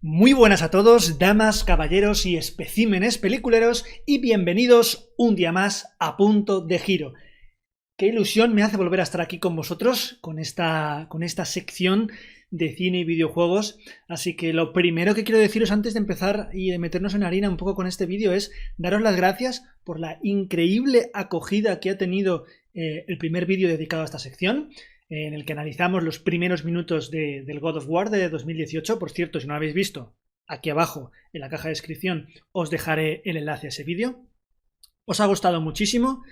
Muy buenas a todos, damas, caballeros y especímenes peliculeros, y bienvenidos un día más a Punto de Giro. Qué ilusión me hace volver a estar aquí con vosotros, con esta sección de cine y videojuegos. Así que lo primero que quiero deciros antes de empezar y de meternos en harina un poco con este vídeo es daros las gracias por la increíble acogida que ha tenido el primer vídeo dedicado a esta sección, en el que analizamos los primeros minutos del God of War de 2018. Por cierto, si no lo habéis visto, aquí abajo en la caja de descripción os dejaré el enlace a ese vídeo. Os ha gustado muchísimo,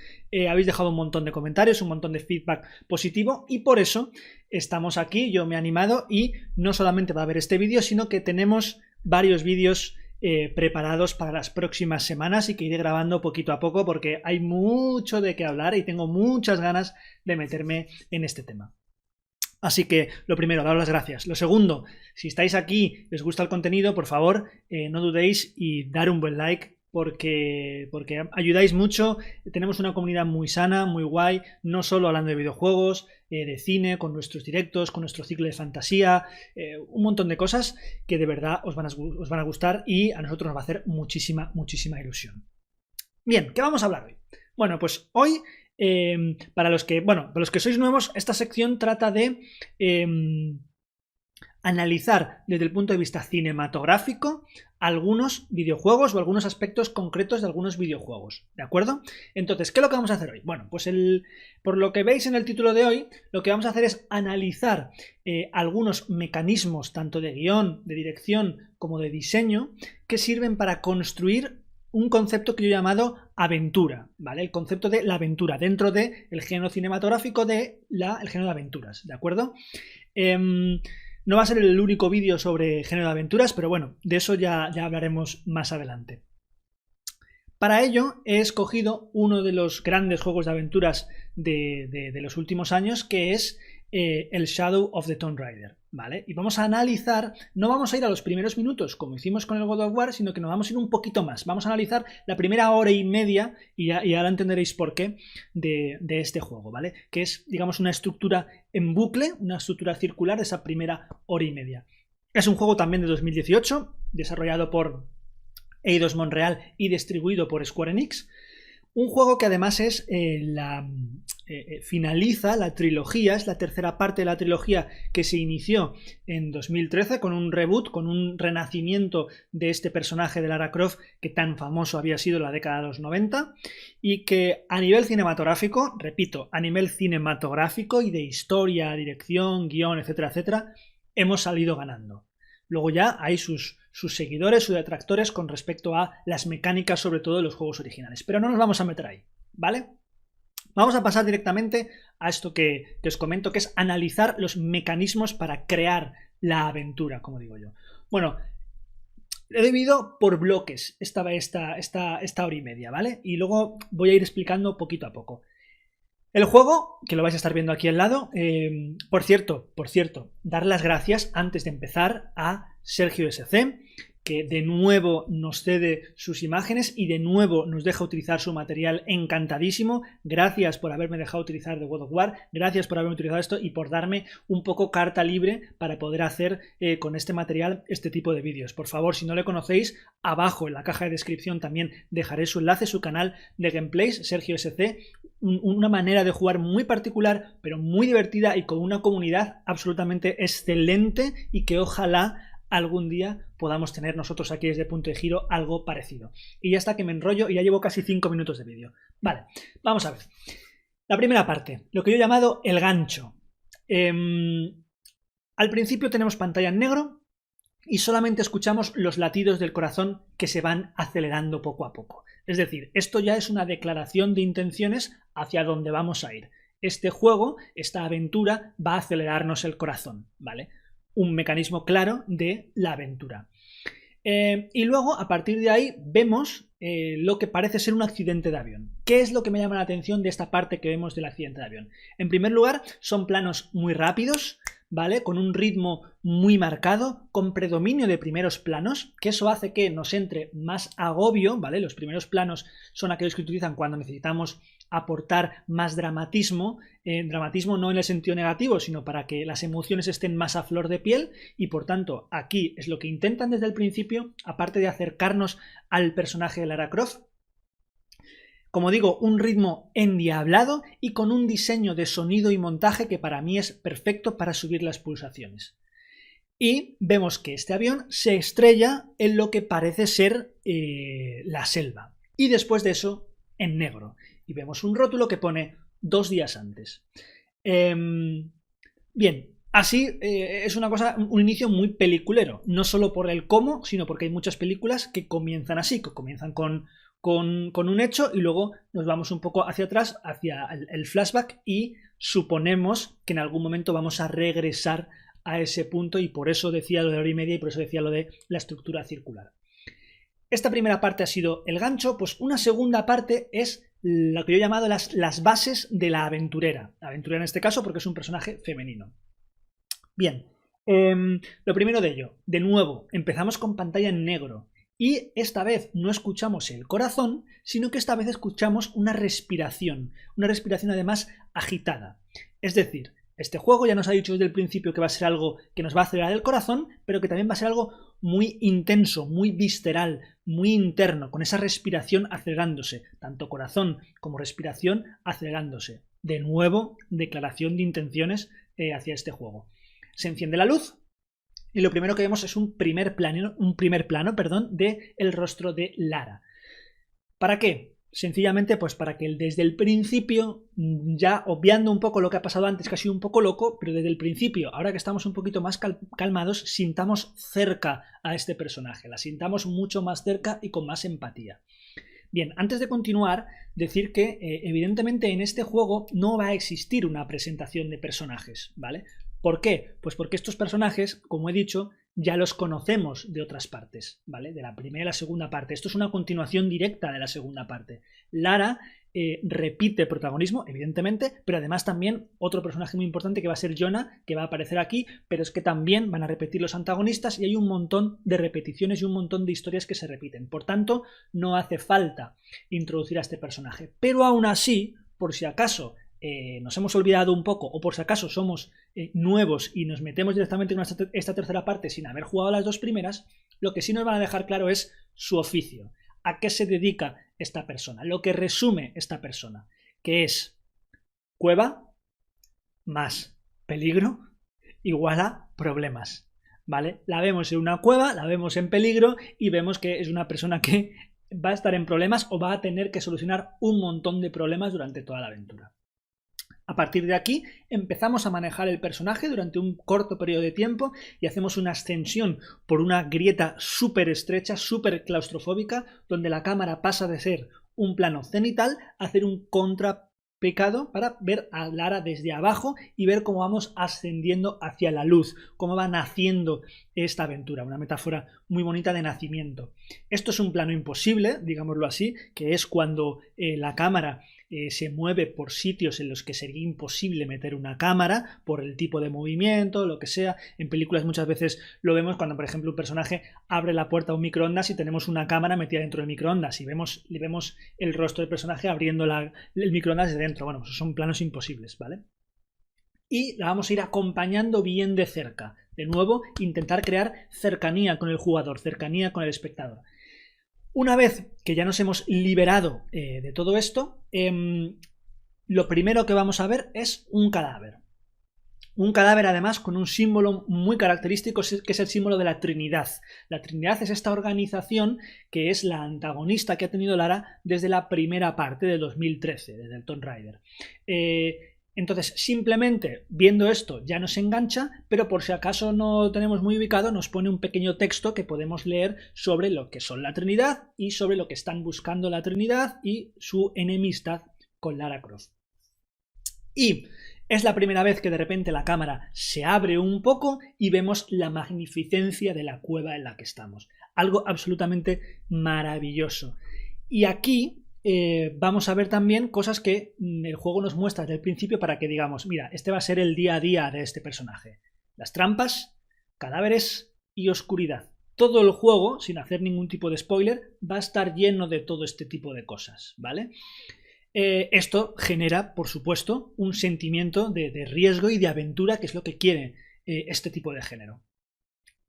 habéis dejado un montón de comentarios, un montón de feedback positivo, y por eso estamos aquí. Yo me he animado y no solamente va a haber este vídeo, sino que tenemos varios vídeos preparados para las próximas semanas y que iré grabando poquito a poco porque hay mucho de qué hablar y tengo muchas ganas de meterme en este tema. Así que lo primero, daros las gracias. Lo segundo, si estáis aquí y os gusta el contenido, por favor, no dudéis y dar un buen like porque ayudáis mucho. Tenemos una comunidad muy sana, muy guay, no solo hablando de videojuegos, de cine, con nuestros directos, con nuestro ciclo de fantasía, un montón de cosas que de verdad os van a gustar y a nosotros nos va a hacer muchísima ilusión. Bien, ¿qué vamos a hablar hoy? Bueno, pues hoy para los que sois nuevos, esta sección trata de analizar desde el punto de vista cinematográfico algunos videojuegos o algunos aspectos concretos de algunos videojuegos, ¿de acuerdo? Entonces, ¿qué es lo que vamos a hacer hoy? Bueno, pues por lo que veis en el título de hoy, lo que vamos a hacer es analizar algunos mecanismos, tanto de guión, de dirección, como de diseño, que sirven para construir un concepto que yo he llamado aventura, ¿vale? El concepto de la aventura dentro del género cinematográfico el género de aventuras, ¿de acuerdo? No va a ser el único vídeo sobre género de aventuras, pero bueno, de eso ya hablaremos más adelante. Para ello he escogido uno de los grandes juegos de aventuras de los últimos años, que es el Shadow of the Tomb Raider, ¿vale? Y vamos a analizar, no vamos a ir a los primeros minutos como hicimos con el God of War, sino que nos vamos a ir un poquito más. Vamos a analizar la primera hora y media, y ahora entenderéis por qué, de este juego, ¿vale? Que es, digamos, una estructura en bucle, una estructura circular de esa primera hora y media. Es un juego también de 2018, desarrollado por Eidos Montreal y distribuido por Square Enix. Un juego que además es finaliza la trilogía, es la tercera parte de la trilogía que se inició en 2013 con un reboot, con un renacimiento de este personaje de Lara Croft que tan famoso había sido en la década de los 90, y que a nivel cinematográfico, repito, a nivel cinematográfico y de historia, dirección, guión, etcétera, etcétera, hemos salido ganando. Luego ya hay sus seguidores, sus detractores con respecto a las mecánicas, sobre todo de los juegos originales. Pero no nos vamos a meter ahí, ¿vale? Vamos a pasar directamente a esto que os comento, que es analizar los mecanismos para crear la aventura, como digo yo. Bueno, he dividido por bloques esta hora y media, ¿vale? Y luego voy a ir explicando poquito a poco. El juego, que lo vais a estar viendo aquí al lado, por cierto, dar las gracias antes de empezar a Sergio SC, que de nuevo nos cede sus imágenes y de nuevo nos deja utilizar su material encantadísimo. Gracias por haberme dejado utilizar The God of War, gracias por haberme utilizado esto y por darme un poco carta libre para poder hacer con este material este tipo de vídeos. Por favor, si no le conocéis, abajo en la caja de descripción también dejaré su enlace, su canal de gameplays, Sergio SC, una manera de jugar muy particular, pero muy divertida y con una comunidad absolutamente excelente, y que ojalá algún día podamos tener nosotros aquí desde Punto de Giro algo parecido. Y ya está, que me enrollo y ya llevo casi 5 minutos de vídeo. Vale, vamos a ver. La primera parte, lo que yo he llamado el gancho. Al principio tenemos pantalla en negro y solamente escuchamos los latidos del corazón que se van acelerando poco a poco. Es decir, esto ya es una declaración de intenciones hacia dónde vamos a ir. Este juego, esta aventura, va a acelerarnos el corazón, ¿vale? Un mecanismo claro de la aventura. Y luego, a partir de ahí, vemos lo que parece ser un accidente de avión. ¿Qué es lo que me llama la atención de esta parte que vemos del accidente de avión? En primer lugar, son planos muy rápidos, ¿vale? Con un ritmo muy marcado, con predominio de primeros planos, que eso hace que nos entre más agobio, ¿vale? Los primeros planos son aquellos que utilizan cuando necesitamos aportar más dramatismo, dramatismo no en el sentido negativo, sino para que las emociones estén más a flor de piel, y por tanto aquí es lo que intentan desde el principio, aparte de acercarnos al personaje de Lara Croft. Como digo, un ritmo endiablado y con un diseño de sonido y montaje que para mí es perfecto para subir las pulsaciones. Y vemos que este avión se estrella en lo que parece ser la selva. Y después de eso, en negro. Y vemos un rótulo que pone 2 días antes. Bien, así es una cosa, un inicio muy peliculero. No solo por el cómo, sino porque hay muchas películas que comienzan así, que comienzan con un hecho y luego nos vamos un poco hacia atrás, hacia el flashback, y suponemos que en algún momento vamos a regresar a ese punto, y por eso decía lo de 1 hora y media y por eso decía lo de la estructura circular. Esta primera parte ha sido el gancho, pues una segunda parte es lo que yo he llamado las bases de la aventurera. La aventurera en este caso porque es un personaje femenino. Bien, lo primero de ello, de nuevo, empezamos con pantalla en negro. Y esta vez no escuchamos el corazón, sino que esta vez escuchamos una respiración además agitada. Es decir, este juego ya nos ha dicho desde el principio que va a ser algo que nos va a acelerar el corazón, pero que también va a ser algo muy intenso, muy visceral, muy interno, con esa respiración acelerándose, tanto corazón como respiración acelerándose. De nuevo, declaración de intenciones hacia este juego. Se enciende la luz. Y lo primero que vemos es un primer plano, de el rostro de Lara. ¿Para qué? Sencillamente pues para que desde el principio, ya obviando un poco lo que ha pasado antes, que ha sido un poco loco, pero desde el principio, ahora que estamos un poquito más calmados, sintamos cerca a este personaje, la sintamos mucho más cerca y con más empatía. Bien, antes de continuar, decir que evidentemente en este juego no va a existir una presentación de personajes, ¿vale? ¿Por qué? Pues porque estos personajes, como he dicho, ya los conocemos de otras partes, ¿vale? De la primera y la segunda parte. Esto es una continuación directa de la segunda parte. Lara repite protagonismo, evidentemente, pero además también otro personaje muy importante que va a ser Yona, que va a aparecer aquí, pero es que también van a repetir los antagonistas y hay un montón de repeticiones y un montón de historias que se repiten. Por tanto, no hace falta introducir a este personaje. Pero aún así, por si acaso nos hemos olvidado un poco, o por si acaso somos nuevos y nos metemos directamente en esta tercera parte sin haber jugado las 2 primeras, lo que sí nos van a dejar claro es su oficio, a qué se dedica esta persona, lo que resume esta persona, que es cueva más peligro igual a problemas, ¿vale? La vemos en una cueva, la vemos en peligro y vemos que es una persona que va a estar en problemas o va a tener que solucionar un montón de problemas durante toda la aventura. A partir de aquí empezamos a manejar el personaje durante un corto periodo de tiempo y hacemos una ascensión por una grieta súper estrecha, súper claustrofóbica, donde la cámara pasa de ser un plano cenital a hacer un contrapicado para ver a Lara desde abajo y ver cómo vamos ascendiendo hacia la luz, cómo va naciendo esta aventura, una metáfora muy bonita de nacimiento. Esto es un plano imposible, digámoslo así, que es cuando la cámara se mueve por sitios en los que sería imposible meter una cámara por el tipo de movimiento, lo que sea. En películas muchas veces lo vemos cuando, por ejemplo, un personaje abre la puerta a un microondas y tenemos una cámara metida dentro del microondas y le vemos el rostro del personaje abriendo el microondas desde dentro. Bueno, esos son planos imposibles, ¿vale? Y la vamos a ir acompañando bien de cerca. De nuevo, intentar crear cercanía con el jugador, cercanía con el espectador. Una vez que ya nos hemos liberado de todo esto, lo primero que vamos a ver es un cadáver. Un cadáver además con un símbolo muy característico que es el símbolo de la Trinidad. La Trinidad es esta organización que es la antagonista que ha tenido Lara desde la primera parte de 2013, desde el Tomb Raider. Entonces, simplemente viendo esto ya nos engancha, pero por si acaso no lo tenemos muy ubicado, nos pone un pequeño texto que podemos leer sobre lo que son la Trinidad y sobre lo que están buscando la Trinidad y su enemistad con Lara Croft. Y es la primera vez que de repente la cámara se abre un poco y vemos la magnificencia de la cueva en la que estamos. Algo absolutamente maravilloso. Y aquí vamos a ver también cosas que el juego nos muestra desde el principio para que digamos, mira, este va a ser el día a día de este personaje. Las trampas, cadáveres y oscuridad. Todo el juego, sin hacer ningún tipo de spoiler, va a estar lleno de todo este tipo de cosas, ¿vale? Esto genera, por supuesto, un sentimiento de riesgo y de aventura, que es lo que quiere este tipo de género.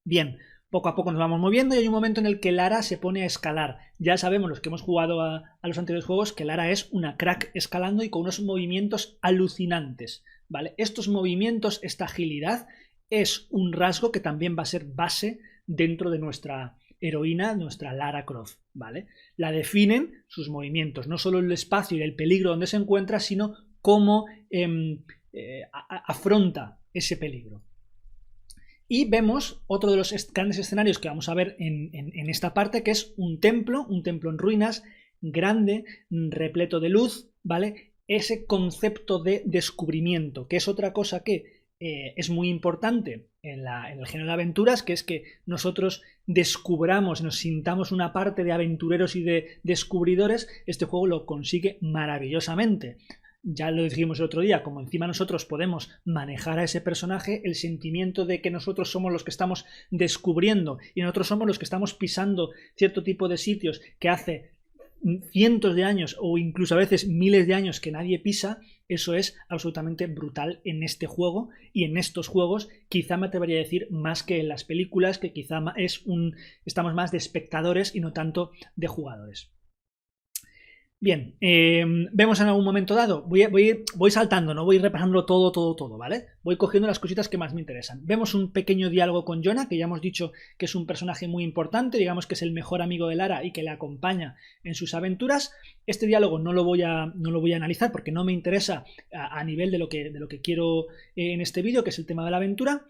Bien, poco a poco nos vamos moviendo y hay un momento en el que Lara se pone a escalar. Ya sabemos, los que hemos jugado a los anteriores juegos, que Lara es una crack escalando y con unos movimientos alucinantes, ¿vale? Estos movimientos, esta agilidad, es un rasgo que también va a ser base dentro de nuestra heroína, nuestra Lara Croft, ¿vale? La definen sus movimientos, no solo el espacio y el peligro donde se encuentra, sino cómo afronta ese peligro. Y vemos otro de los grandes escenarios que vamos a ver en esta parte, que es un templo en ruinas, grande, repleto de luz, ¿vale? Ese concepto de descubrimiento, que es otra cosa que es muy importante en el género de aventuras, que es que nosotros descubramos, nos sintamos una parte de aventureros y de descubridores. Este juego lo consigue maravillosamente. Ya lo dijimos el otro día, como encima nosotros podemos manejar a ese personaje, el sentimiento de que nosotros somos los que estamos descubriendo y nosotros somos los que estamos pisando cierto tipo de sitios que hace cientos de años o incluso a veces miles de años que nadie pisa, eso es absolutamente brutal en este juego y en estos juegos, quizá me atrevería a decir más que en las películas, que quizá estamos más de espectadores y no tanto de jugadores. Bien, vemos en algún momento dado, voy saltando, no voy repasando todo, ¿vale? Voy cogiendo las cositas que más me interesan. Vemos un pequeño diálogo con Jonah, que ya hemos dicho que es un personaje muy importante, digamos que es el mejor amigo de Lara y que le acompaña en sus aventuras. Este diálogo no lo voy a analizar porque no me interesa a nivel de lo que quiero en este vídeo, que es el tema de la aventura,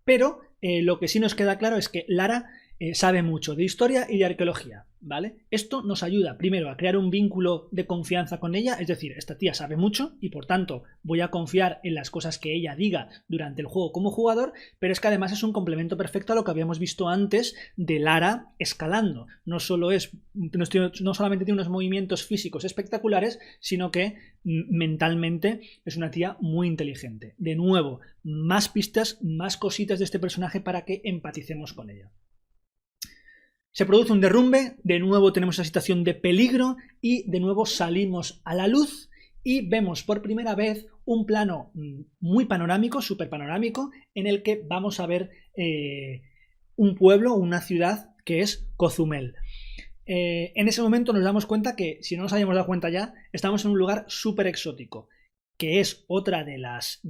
pero lo que sí nos queda claro es que Lara sabe mucho de historia y de arqueología, ¿vale? Esto nos ayuda primero a crear un vínculo de confianza con ella, es decir, esta tía sabe mucho y por tanto voy a confiar en las cosas que ella diga durante el juego como jugador, pero es que además es un complemento perfecto a lo que habíamos visto antes de Lara escalando. No solamente tiene unos movimientos físicos espectaculares, sino que mentalmente es una tía muy inteligente. De nuevo, más pistas, más cositas de este personaje para que empaticemos con ella. Se produce un derrumbe, de nuevo tenemos esa situación de peligro y de nuevo salimos a la luz y vemos por primera vez un plano muy panorámico, súper panorámico, en el que vamos a ver un pueblo, una ciudad que es Cozumel. En ese momento nos damos cuenta que, si no nos habíamos dado cuenta ya, estamos en un lugar súper exótico, que es otra de las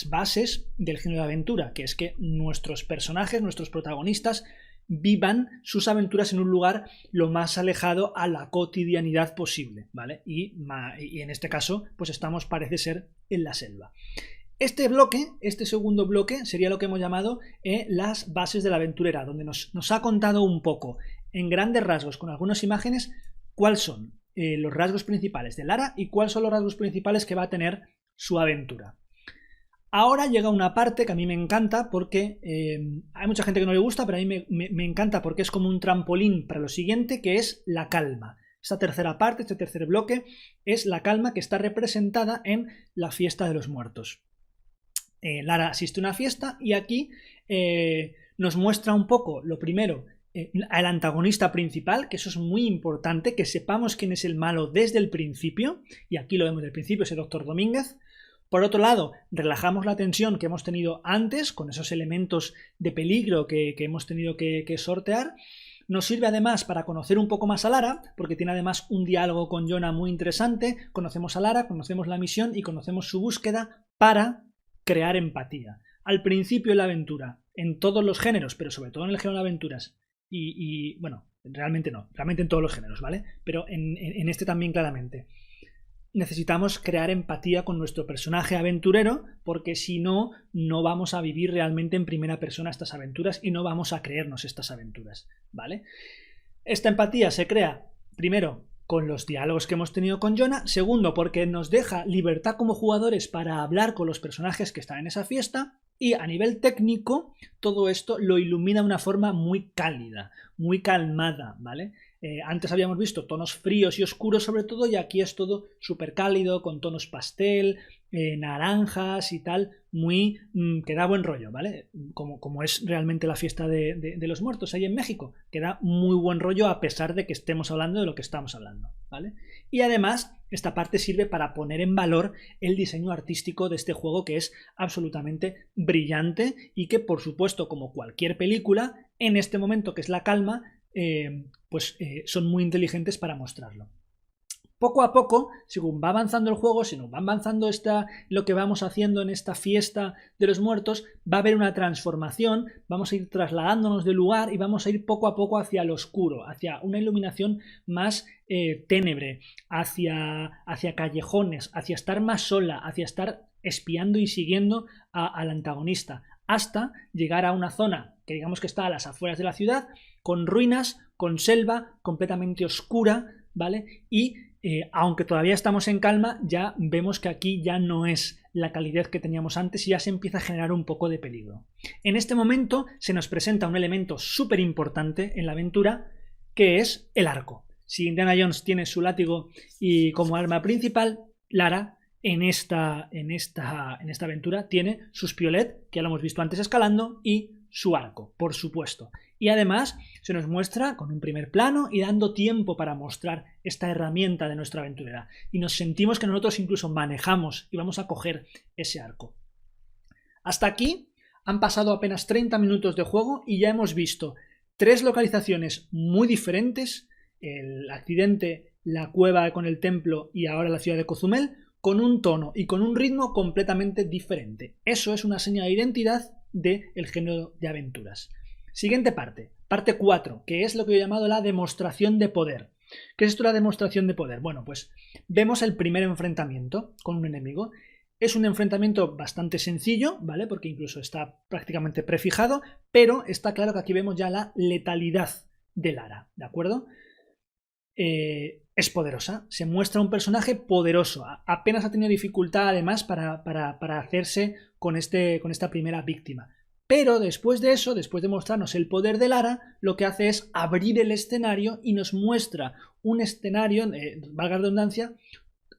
bases del género de aventura, que es que nuestros personajes, nuestros protagonistas, vivan sus aventuras en un lugar lo más alejado a la cotidianidad posible, ¿vale? Y en este caso, pues estamos, parece ser, en la selva. Este segundo bloque, sería lo que hemos llamado las bases de la aventurera, donde nos ha contado un poco, en grandes rasgos, con algunas imágenes, cuáles son los rasgos principales de Lara y cuáles son los rasgos principales que va a tener su aventura. Ahora llega una parte que a mí me encanta porque hay mucha gente que no le gusta, pero a mí me encanta porque es como un trampolín para lo siguiente, que es la calma. Esta tercera parte, este tercer bloque, es la calma que está representada en la fiesta de los muertos. Lara asiste a una fiesta y aquí nos muestra un poco, lo primero, al antagonista principal, que eso es muy importante, que sepamos quién es el malo desde el principio, y aquí lo vemos desde el principio, ese Dr. Domínguez. Por otro lado, relajamos la tensión que hemos tenido antes, con esos elementos de peligro que hemos tenido que sortear. Nos sirve además para conocer un poco más a Lara, porque tiene además un diálogo con Jonah muy interesante. Conocemos a Lara, conocemos la misión y conocemos su búsqueda para crear empatía. Al principio de la aventura, en todos los géneros, pero sobre todo en el género de aventuras, bueno, realmente no, realmente en todos los géneros, ¿vale? Pero en este también claramente. Necesitamos crear empatía con nuestro personaje aventurero, porque si no, no vamos a vivir realmente en primera persona estas aventuras y no vamos a creernos estas aventuras, ¿vale? Esta empatía se crea, primero, con los diálogos que hemos tenido con Jonah, segundo, porque nos deja libertad como jugadores para hablar con los personajes que están en esa fiesta, y a nivel técnico, todo esto lo ilumina de una forma muy cálida, muy calmada, ¿vale? Antes habíamos visto tonos fríos y oscuros sobre todo, y aquí es todo súper cálido, con tonos pastel, naranjas y tal, muy que da buen rollo, ¿vale? Como es realmente la fiesta de los muertos ahí en México, que da muy buen rollo a pesar de que estemos hablando de lo que estamos hablando, ¿vale? Y además esta parte sirve para poner en valor el diseño artístico de este juego, que es absolutamente brillante y que, por supuesto, como cualquier película, en este momento que es la calma, son muy inteligentes para mostrarlo. Poco a poco, según va avanzando el juego, según va avanzando lo que vamos haciendo en esta fiesta de los muertos, va a haber una transformación, vamos a ir trasladándonos del lugar y vamos a ir poco a poco hacia lo oscuro, hacia una iluminación más ténebre, hacia callejones, hacia estar más sola, hacia estar espiando y siguiendo al antagonista, hasta llegar a una zona que digamos que está a las afueras de la ciudad, con ruinas, con selva, completamente oscura, ¿vale? Y aunque todavía estamos en calma, ya vemos que aquí ya no es la calidez que teníamos antes y ya se empieza a generar un poco de peligro. En este momento se nos presenta un elemento súper importante en la aventura, que es el arco. Si Indiana Jones tiene su látigo y como arma principal, Lara en esta aventura tiene sus piolet, que ya lo hemos visto antes escalando, y su arco, por supuesto. Y además se nos muestra con un primer plano y dando tiempo para mostrar esta herramienta de nuestra aventurera. Y nos sentimos que nosotros incluso manejamos y vamos a coger ese arco. Hasta aquí han pasado apenas 30 minutos de juego y ya hemos visto 3 localizaciones muy diferentes: el accidente, la cueva con el templo y ahora la ciudad de Cozumel, con un tono y con un ritmo completamente diferente. Eso es una señal de identidad del género de aventuras. Siguiente parte, parte 4, que es lo que he llamado la demostración de poder. ¿Qué es esto de la demostración de poder? Bueno, pues vemos el primer enfrentamiento con un enemigo. Es un enfrentamiento bastante sencillo, ¿vale? Porque incluso está prácticamente prefijado, pero está claro que aquí vemos ya la letalidad de Lara, ¿de acuerdo? Es poderosa, se muestra un personaje poderoso, apenas ha tenido dificultad además para hacerse con esta primera víctima. Pero después de eso, después de mostrarnos el poder de Lara, lo que hace es abrir el escenario y nos muestra un escenario, valga la redundancia,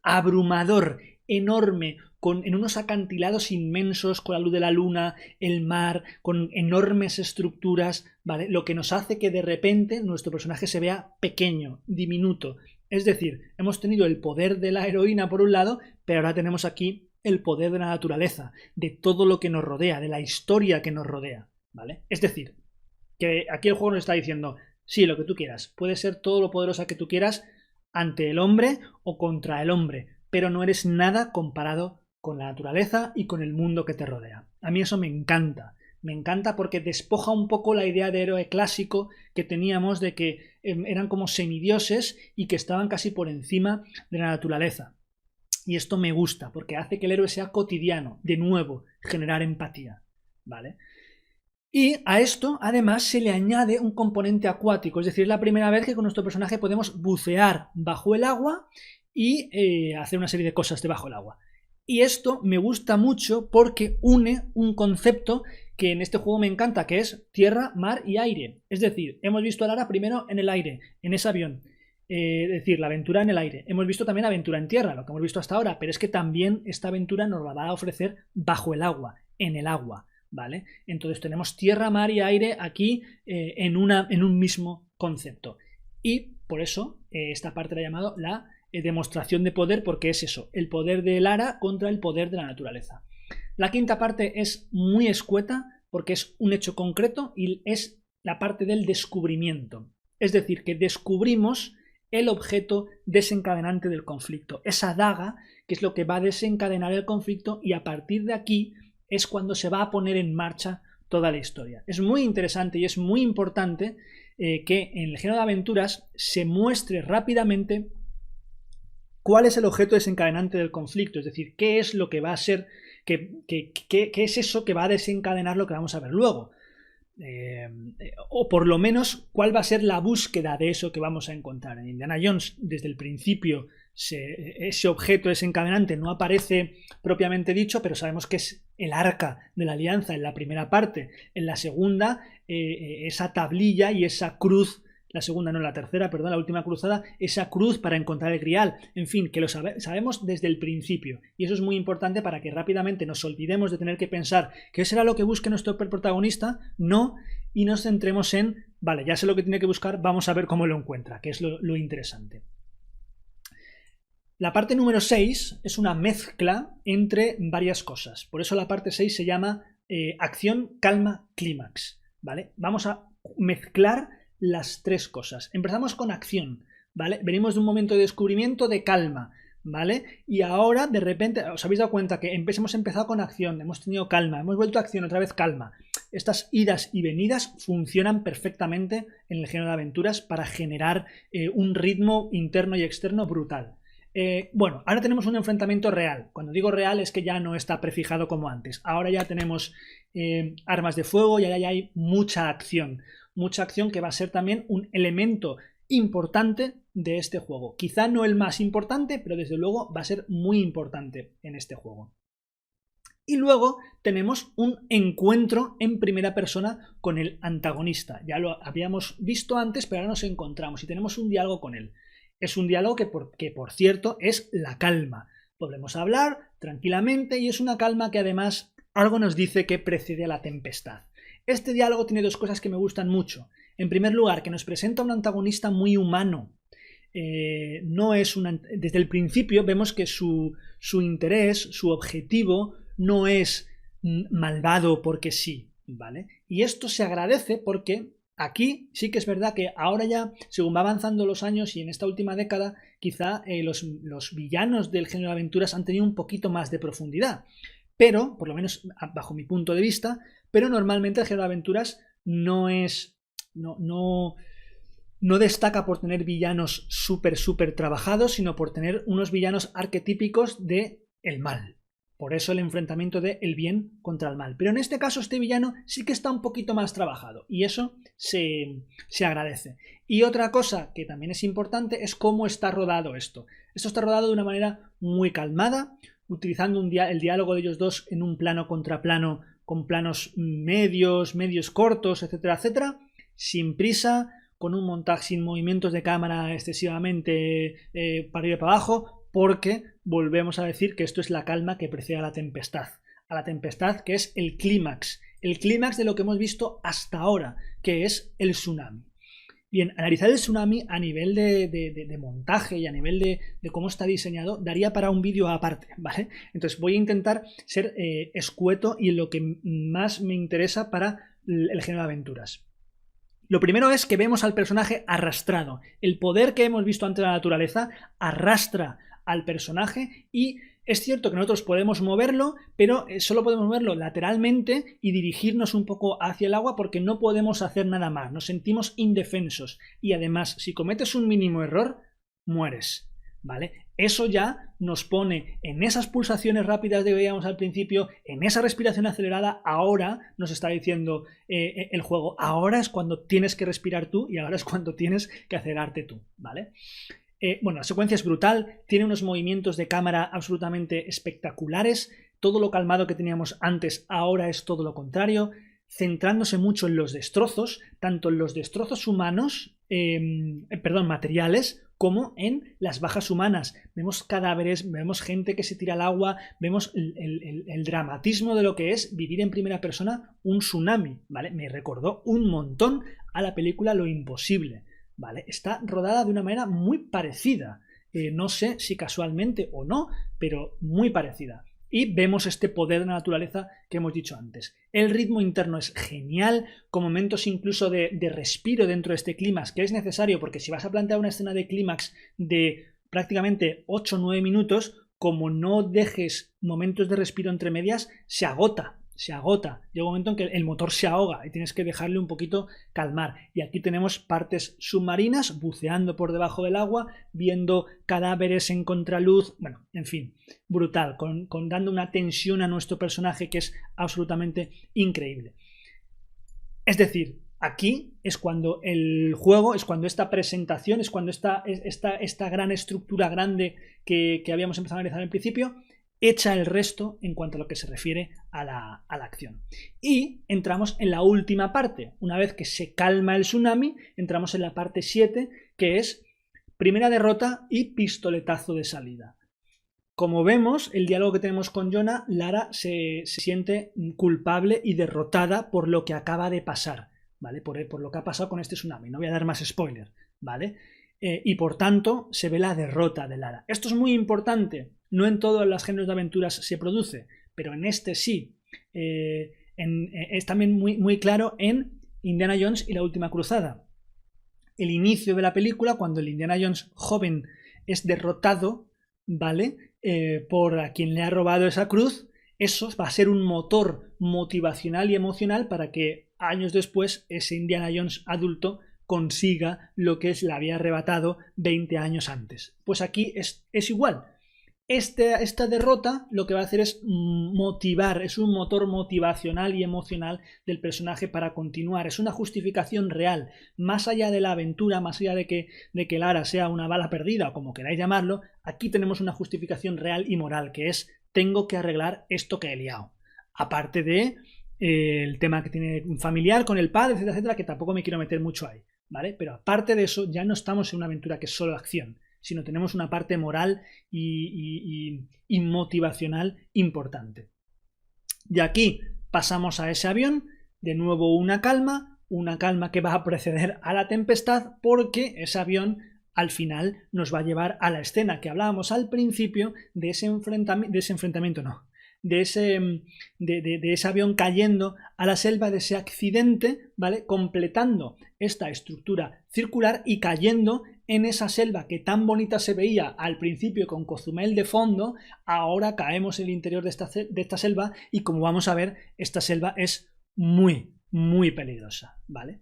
abrumador, enorme, en unos acantilados inmensos, con la luz de la luna, el mar, con enormes estructuras, ¿vale? Lo que nos hace que de repente nuestro personaje se vea pequeño, diminuto. Es decir, hemos tenido el poder de la heroína por un lado, pero ahora tenemos aquí el poder de la naturaleza, de todo lo que nos rodea, de la historia que nos rodea, ¿vale? Es decir, que aquí el juego nos está diciendo, sí, lo que tú quieras, puede ser todo lo poderosa que tú quieras ante el hombre o contra el hombre, pero no eres nada comparado con la naturaleza y con el mundo que te rodea. A mí eso me encanta porque despoja un poco la idea de héroe clásico que teníamos de que eran como semidioses y que estaban casi por encima de la naturaleza. Y esto me gusta porque hace que el héroe sea cotidiano, de nuevo, generar empatía, ¿vale? Y a esto, además, se le añade un componente acuático, es decir, es la primera vez que con nuestro personaje podemos bucear bajo el agua y hacer una serie de cosas debajo del agua. Y esto me gusta mucho porque une un concepto que en este juego me encanta, que es tierra, mar y aire. Es decir, hemos visto a Lara primero en el aire, en ese avión. Es decir, la aventura en el aire. Hemos visto también aventura en tierra, lo que hemos visto hasta ahora, pero es que también esta aventura nos la va a ofrecer bajo el agua, en el agua, ¿vale? Entonces tenemos tierra, mar y aire aquí en un mismo concepto. Y por eso esta parte la he llamado la demostración de poder, porque es eso, el poder de Lara contra el poder de la naturaleza. La quinta parte es muy escueta porque es un hecho concreto y es la parte del descubrimiento. Es decir, que descubrimos el objeto desencadenante del conflicto, esa daga que es lo que va a desencadenar el conflicto, y a partir de aquí es cuando se va a poner en marcha toda la historia. Es muy interesante y es muy importante que en el género de aventuras se muestre rápidamente cuál es el objeto desencadenante del conflicto, es decir, qué es lo que va a ser, qué es eso que va a desencadenar lo que vamos a ver luego. O por lo menos cuál va a ser la búsqueda de eso que vamos a encontrar. En Indiana Jones, desde el principio, ese objeto desencadenante no aparece propiamente dicho, pero sabemos que es el arca de la alianza en la primera parte. En la segunda, esa tablilla y esa cruz la segunda no, la tercera, perdón, la última cruzada, esa cruz para encontrar el grial, en fin, que lo sabemos desde el principio, y eso es muy importante para que rápidamente nos olvidemos de tener que pensar qué será lo que busque nuestro protagonista, no, y nos centremos en, vale, ya sé lo que tiene que buscar, vamos a ver cómo lo encuentra, que es lo interesante. La parte número 6 es una mezcla entre varias cosas, por eso la parte 6 se llama acción, calma, clímax, ¿vale? Vamos a mezclar las tres cosas. Empezamos con acción, ¿vale? Venimos de un momento de descubrimiento de calma, ¿vale? Y ahora, de repente, os habéis dado cuenta que hemos empezado con acción, hemos tenido calma, hemos vuelto a acción, otra vez calma. Estas idas y venidas funcionan perfectamente en el género de aventuras para generar un ritmo interno y externo brutal. Bueno, ahora tenemos un enfrentamiento real. Cuando digo real es que ya no está prefijado como antes. Ahora ya tenemos armas de fuego y ahora ya hay mucha acción que va a ser también un elemento importante de este juego. Quizá no el más importante, pero desde luego va a ser muy importante en este juego. Y luego tenemos un encuentro en primera persona con el antagonista. Ya lo habíamos visto antes, pero ahora nos encontramos y tenemos un diálogo con él. Es un diálogo que por cierto, es la calma. Podemos hablar tranquilamente y es una calma que además algo nos dice que precede a la tempestad. Este diálogo tiene dos cosas que me gustan mucho. En primer lugar, que nos presenta un antagonista muy humano. Desde el principio vemos que su interés, su objetivo, no es malvado porque sí, ¿vale? Y esto se agradece porque aquí sí que es verdad que ahora ya, según va avanzando los años y en esta última década, quizá los villanos del género de aventuras han tenido un poquito más de profundidad. Pero, por lo menos bajo mi punto de vista, pero normalmente el género de aventuras no destaca por tener villanos súper trabajados, sino por tener unos villanos arquetípicos de el mal. Por eso el enfrentamiento de el bien contra el mal. Pero en este caso este villano sí que está un poquito más trabajado y eso se agradece. Y otra cosa que también es importante es cómo está rodado esto. Esto está rodado de una manera muy calmada, utilizando el diálogo de ellos dos en un plano contra plano, con planos medios cortos, etcétera, etcétera, sin prisa, con un montaje sin movimientos de cámara excesivamente para arriba y para abajo, porque volvemos a decir que esto es la calma que precede a la tempestad que es el clímax de lo que hemos visto hasta ahora, que es el tsunami. Bien, analizar el tsunami a nivel de montaje y a nivel de cómo está diseñado daría para un vídeo aparte, ¿vale? Entonces voy a intentar ser escueto y en lo que más me interesa para el género de aventuras. Lo primero es que vemos al personaje arrastrado. El poder que hemos visto ante la naturaleza arrastra al personaje y es cierto que nosotros podemos moverlo, pero solo podemos moverlo lateralmente y dirigirnos un poco hacia el agua porque no podemos hacer nada más. Nos sentimos indefensos y además si cometes un mínimo error, mueres, ¿vale? Eso ya nos pone en esas pulsaciones rápidas que veíamos al principio, en esa respiración acelerada. Ahora nos está diciendo el juego, ahora es cuando tienes que respirar tú y ahora es cuando tienes que acelerarte tú, ¿vale? Bueno, la secuencia es brutal, tiene unos movimientos de cámara absolutamente espectaculares, todo lo calmado que teníamos antes ahora es todo lo contrario, centrándose mucho en los destrozos, tanto en los destrozos humanos, materiales, como en las bajas humanas. Vemos cadáveres, vemos gente que se tira al agua, vemos el dramatismo de lo que es vivir en primera persona un tsunami, ¿vale? Me recordó un montón a la película Lo Imposible, ¿vale? Está rodada de una manera muy parecida, no sé si casualmente o no, pero muy parecida. Y vemos este poder de la naturaleza que hemos dicho antes. El ritmo interno es genial, con momentos incluso de respiro dentro de este clímax, que es necesario, porque si vas a plantear una escena de clímax de prácticamente 8 o 9 minutos, como no dejes momentos de respiro entre medias, se agota. Llega un momento en que el motor se ahoga y tienes que dejarle un poquito calmar. Y aquí tenemos partes submarinas buceando por debajo del agua, viendo cadáveres en contraluz. Bueno, en fin, brutal, dando una tensión a nuestro personaje que es absolutamente increíble. Es decir, aquí es cuando el juego, es cuando esta presentación, es cuando esta gran estructura grande que habíamos empezado a analizar al principio, echa el resto en cuanto a lo que se refiere a la acción. Y entramos en la última parte. Una vez que se calma el tsunami, entramos en la parte 7, que es primera derrota y pistoletazo de salida. Como vemos, el diálogo que tenemos con Jonah, Lara se siente culpable y derrotada por lo que acaba de pasar, ¿vale? Por lo que ha pasado con este tsunami. No voy a dar más spoiler, ¿vale? Y por tanto, se ve la derrota de Lara. Esto es muy importante. No en todos los géneros de aventuras se produce, pero en este sí. Es también muy claro en Indiana Jones y la última cruzada. El inicio de la película, cuando el Indiana Jones joven es derrotado, ¿vale? Por a quien le ha robado esa cruz, eso va a ser un motor motivacional y emocional para que años después ese Indiana Jones adulto consiga lo que le había arrebatado 20 años antes. Pues aquí es igual. Esta derrota lo que va a hacer es motivar, es un motor motivacional y emocional del personaje para continuar, es una justificación real, más allá de la aventura, más allá de que Lara sea una bala perdida o como queráis llamarlo, aquí tenemos una justificación real y moral, que es tengo que arreglar esto que he liado, aparte de el tema que tiene un familiar con el padre, etcétera, etcétera, que tampoco me quiero meter mucho ahí, ¿vale? Pero aparte de eso ya no estamos en una aventura que es solo acción, sino tenemos una parte moral y motivacional importante. Y aquí pasamos a ese avión, de nuevo una calma que va a preceder a la tempestad, porque ese avión al final nos va a llevar a la escena que hablábamos al principio de ese ese avión cayendo a la selva, de ese accidente, ¿vale? Completando esta estructura circular y cayendo en esa selva que tan bonita se veía al principio con Cozumel de fondo. Ahora caemos en el interior de esta selva y, como vamos a ver, esta selva es muy peligrosa, ¿vale?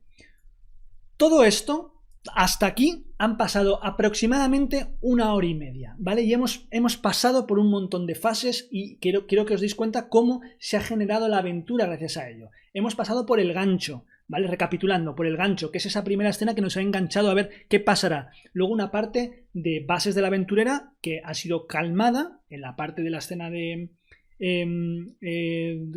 Todo esto, hasta aquí, han pasado aproximadamente 1 hora y media, ¿vale? Y hemos pasado por un montón de fases y quiero que os deis cuenta cómo se ha generado la aventura gracias a ello. Hemos pasado por el gancho, ¿vale? Recapitulando, por el gancho, que es esa primera escena que nos ha enganchado a ver qué pasará. Luego una parte de bases de la aventurera que ha sido calmada en la parte de la escena de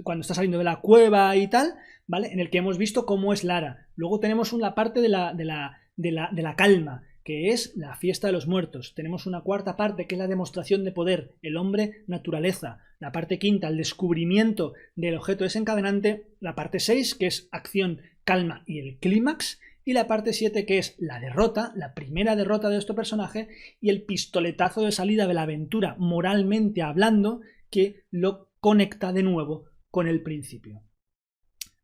cuando está saliendo de la cueva y tal, ¿vale? En el que hemos visto cómo es Lara. Luego tenemos una parte de la calma, que es la fiesta de los muertos. Tenemos una cuarta parte que es la demostración de poder, el hombre naturaleza. La parte quinta, el descubrimiento del objeto desencadenante. La parte 6, que es acción, calma y el clímax. Y la parte 7, que es la derrota, la primera derrota de este personaje y el pistoletazo de salida de la aventura, moralmente hablando, que lo conecta de nuevo con el principio.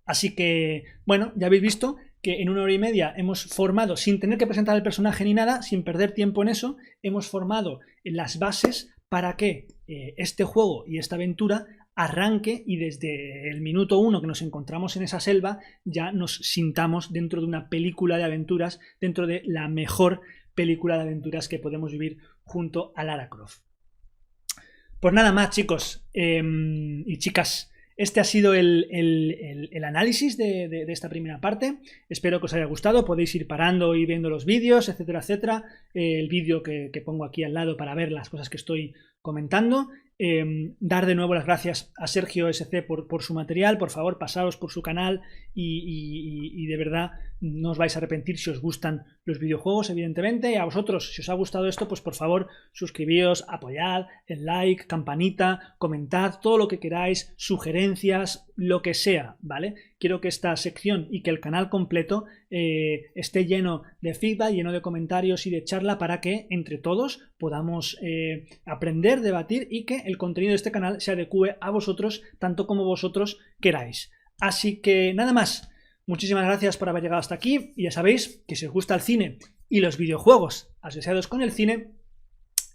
Así que, bueno, ya habéis visto que en 1 hora y media hemos formado, sin tener que presentar el personaje ni nada, sin perder tiempo en eso, hemos formado las bases para que este juego y esta aventura arranque y desde el minuto 1 que nos encontramos en esa selva ya nos sintamos dentro de una película de aventuras, dentro de la mejor película de aventuras que podemos vivir junto a Lara Croft. Pues nada más, chicos y chicas. Este ha sido el análisis de esta primera parte. Espero que os haya gustado. Podéis ir parando y viendo los vídeos, etcétera, etcétera. El vídeo que pongo aquí al lado para ver las cosas que estoy comentando. Dar de nuevo las gracias a Sergio SC por su material. Por favor, pasaos por su canal y de verdad no os vais a arrepentir si os gustan los videojuegos, evidentemente. Y a vosotros, si os ha gustado esto, pues por favor suscribíos, apoyad, el like, campanita, comentad, todo lo que queráis, sugerencias, lo que sea, ¿vale? Quiero que esta sección y que el canal completo esté lleno de feedback, lleno de comentarios y de charla para que entre todos podamos aprender, debatir y que el contenido de este canal se adecue a vosotros tanto como vosotros queráis. Así que nada más. Muchísimas gracias por haber llegado hasta aquí y ya sabéis que si os gusta el cine y los videojuegos asociados con el cine,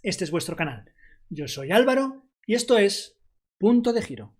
este es vuestro canal. Yo soy Álvaro y esto es Punto de Giro.